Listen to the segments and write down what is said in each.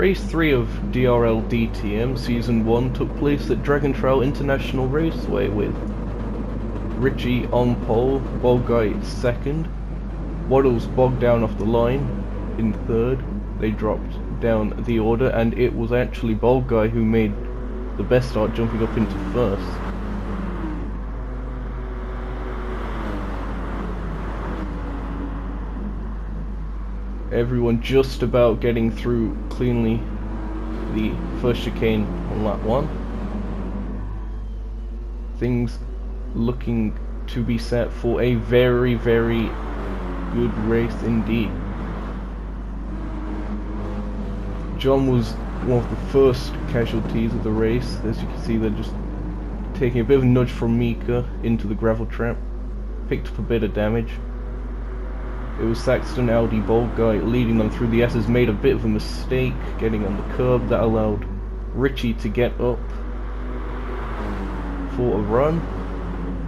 Race 3 of DRL DTM Season 1 took place at Dragon Trail International Raceway with Richie on pole, Bald Guy second, Waddles bogged down off the line in third. They dropped down the order and it was actually Bald Guy who made the best start, jumping up into first. Everyone just about getting through cleanly the first chicane on lap 1. Things looking to be set for a very, very good race indeed. John was one of the first casualties of the race. As you can see, they're just taking a bit of a nudge from Mika into the gravel trap. Picked up a bit of damage. It was Saxton, Audi, Bald Guy leading them through the S's, made a bit of a mistake getting on the curb that allowed Richie to get up for a run.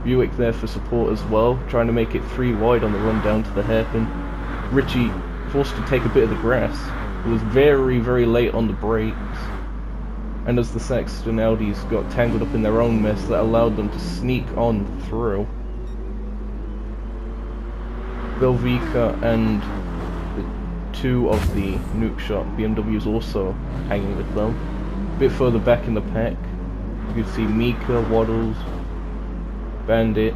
Buick there for support as well, trying to make it 3 wide on the run down to the hairpin. Richie forced to take a bit of the grass. It was very, very late on the brakes. And as the Saxton Audis got tangled up in their own mess, that allowed them to sneak on through. Belvica and the 2 of the Nuke Shot BMWs also hanging with them. A bit further back in the pack, you can see Mika, Waddles, Bandit,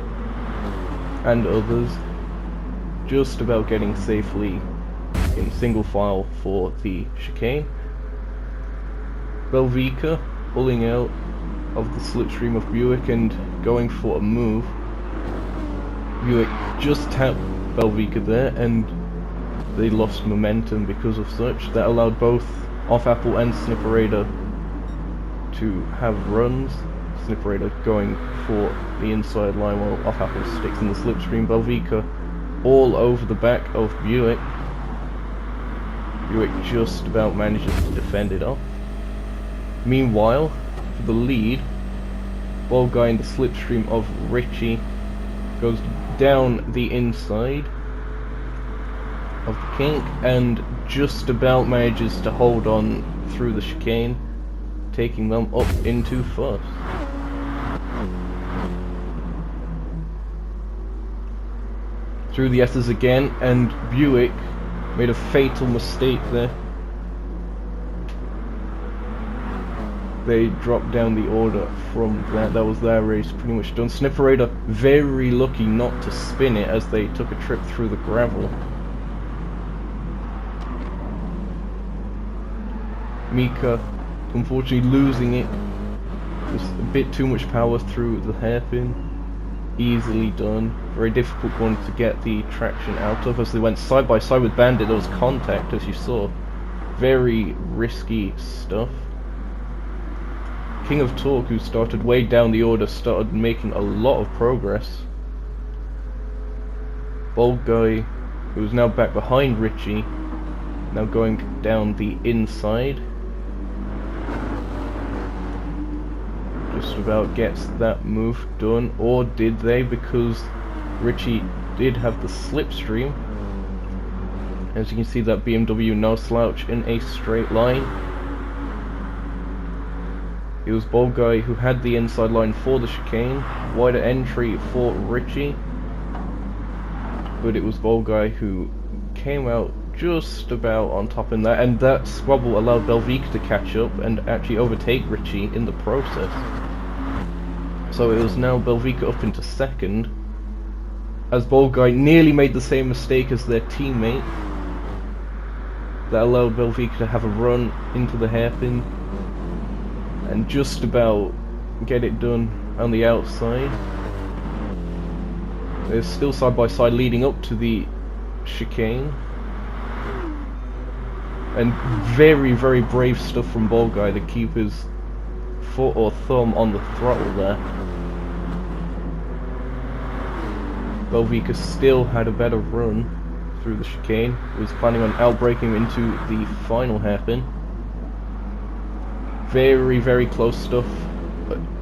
and others just about getting safely in single file for the chicane. Belvica pulling out of the slipstream of Buick and going for a move. Buick just tapped Belvica there and they lost momentum because of such. That allowed both Off Apple and Snipperator to have runs. Snipperator going for the inside line while Off Apple sticks in the slipstream. Belvica all over the back of Buick. Buick just about manages to defend it off. Meanwhile, for the lead, Bald Guy in the slipstream of Richie goes down the inside of the kink and just about manages to hold on through the chicane, taking them up into first. Through the S's again, and Buick made a fatal mistake there. They dropped down the order from that. That was their race pretty much done. Snipperator very lucky not to spin it as they took a trip through the gravel. Mika unfortunately losing it. Just a bit too much power through the hairpin. Easily done. Very difficult one to get the traction out of as they went side by side with Bandit. There was contact, as you saw. Very risky stuff. King of Torque, who started way down the order, started making a lot of progress. Bald Guy, who is now back behind Richie, now going down the inside. Just about gets that move done, or did they? Because Richie did have the slipstream. As you can see, that BMW no slouch in a straight line. It was Bald Guy who had the inside line for the chicane, wider entry for Richie, but it was Bald Guy who came out just about on top in that, and that squabble allowed Belvica to catch up and actually overtake Richie in the process. So it was now Belvica up into second, as Bald Guy nearly made the same mistake as their teammate. That allowed Belvica to have a run into the hairpin and just about get it done on the outside. They're still side by side leading up to the chicane. And very, very brave stuff from Bald Guy to keep his foot or thumb on the throttle there. Belvica still had a better run through the chicane. Was planning on outbraking into the final hairpin. Very, very close stuff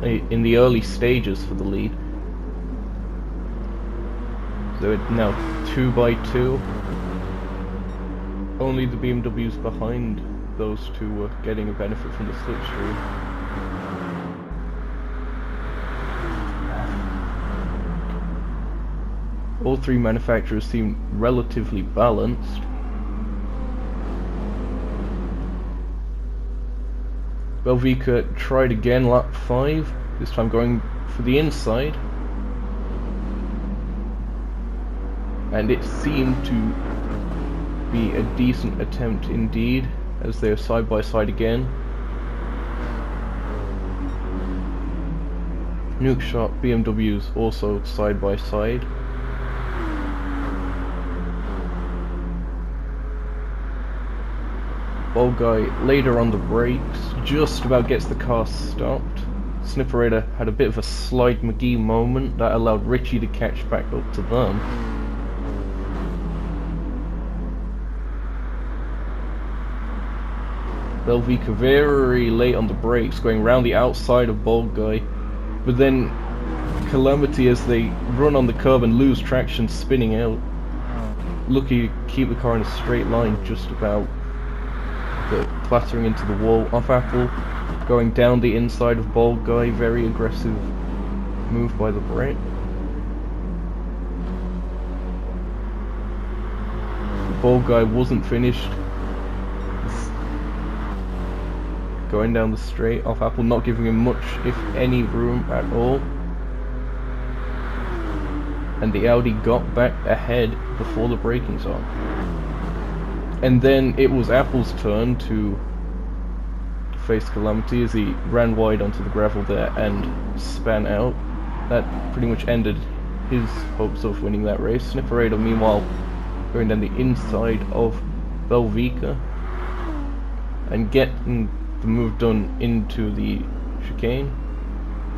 in the early stages for the lead. So it's now 2 by 2. Only the BMWs behind those two were getting a benefit from the slipstream. All three manufacturers seem relatively balanced. Belvika tried again lap 5, this time going for the inside. And it seemed to be a decent attempt indeed, as they are side by side again. Nuke Shop BMWs also side by side. Old guy later on the brakes, just about gets the car stopped. Snipperator had a bit of a Slide McGee moment that allowed Richie to catch back up to them. Belvika very late on the brakes, going round the outside of Bald Guy, but then Calamity as they run on the curb and lose traction, spinning out. Lucky to keep the car in a straight line, just about, but clattering into the wall. Off Apple, going down the inside of Bald Guy, very aggressive move by the Brit. The Bald Guy wasn't finished. Going down the straight, Off Apple not giving him much, if any, room at all. And the Audi got back ahead before the braking's on. And then it was Apple's turn to face Calamity as he ran wide onto the gravel there and span out. That pretty much ended his hopes of winning that race. Snipperator meanwhile going down the inside of Belvika and getting the move done into the chicane.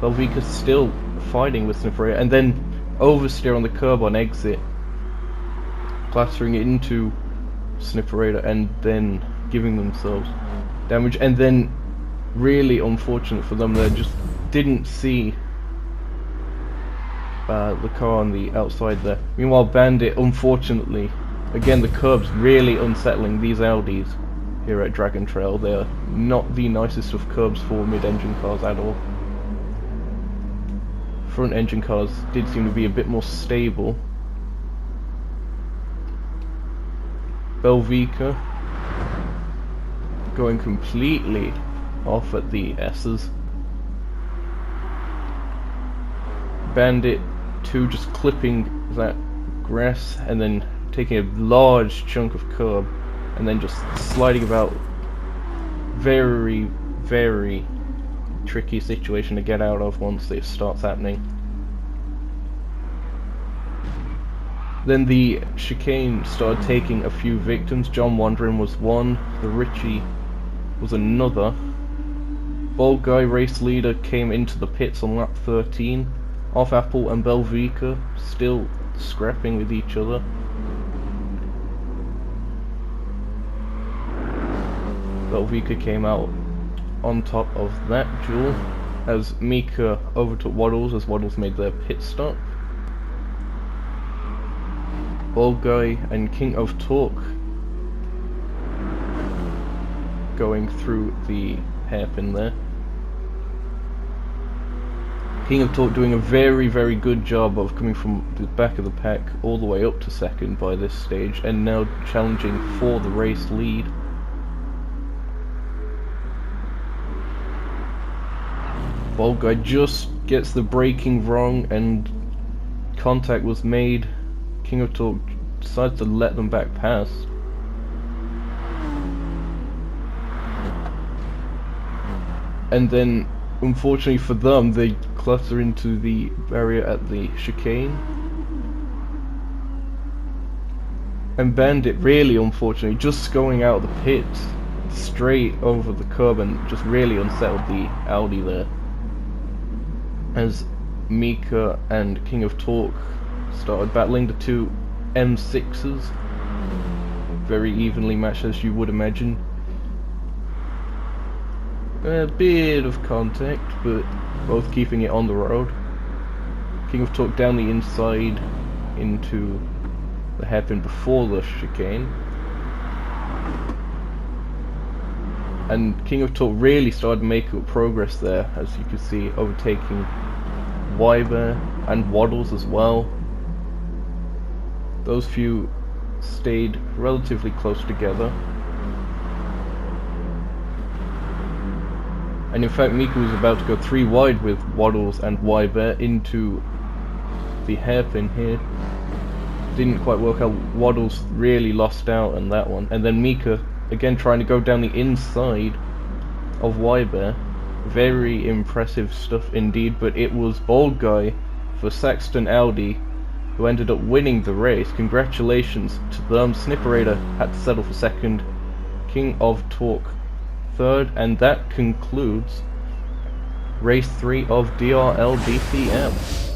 Belvika still fighting with Snipperator and then oversteer on the curb on exit, clattering into Snipperator and then giving themselves damage. And then really unfortunate for them, they just didn't see the car on the outside there. Meanwhile Bandit, unfortunately, again the curbs really unsettling these Audis here at Dragon Trail. They are not the nicest of curbs for mid-engine cars at all. Front engine cars did seem to be a bit more stable. Belvika going completely off at the S's. Bandit 2 just clipping that grass and then taking a large chunk of curb and then just sliding about. Very, very tricky situation to get out of once it starts happening. Then the chicane started taking a few victims. John Wandering was one, the Richie was another. Bald Guy, race leader, came into the pits on lap 13. Off Apple and Belvika still scrapping with each other. Belvika came out on top of that duel as Mika overtook Waddles as Waddles made their pit stop. Bald Guy and King of Torque going through the hairpin there. King of Torque doing a very, very good job of coming from the back of the pack all the way up to second by this stage and now challenging for the race lead. Bald Guy just gets the braking wrong and contact was made. King of Torque decides to let them back past. And then, unfortunately for them, they clutter into the barrier at the chicane. And Bandit, really unfortunately, just going out of the pits straight over the curb and just really unsettled the Audi there. As Mika and King of Torque started battling, the two M6s, very evenly matched as you would imagine. A bit of contact, but both keeping it on the road. King of Torque down the inside into the hairpin before the chicane. And King of Talk really started making progress there, as you can see, overtaking Wyber and Waddles as well. Those few stayed relatively close together. And in fact, Mika was about to go 3 wide with Waddles and Wyber into the hairpin here. Didn't quite work out. Waddles really lost out on that one. And then Mika, again trying to go down the inside of Wyber. Very impressive stuff indeed, but it was Bald Guy for Saxton Audi who ended up winning the race. Congratulations to them. Snipperator had to settle for second. King of Talk third, and that concludes race 3 of DRL DTM.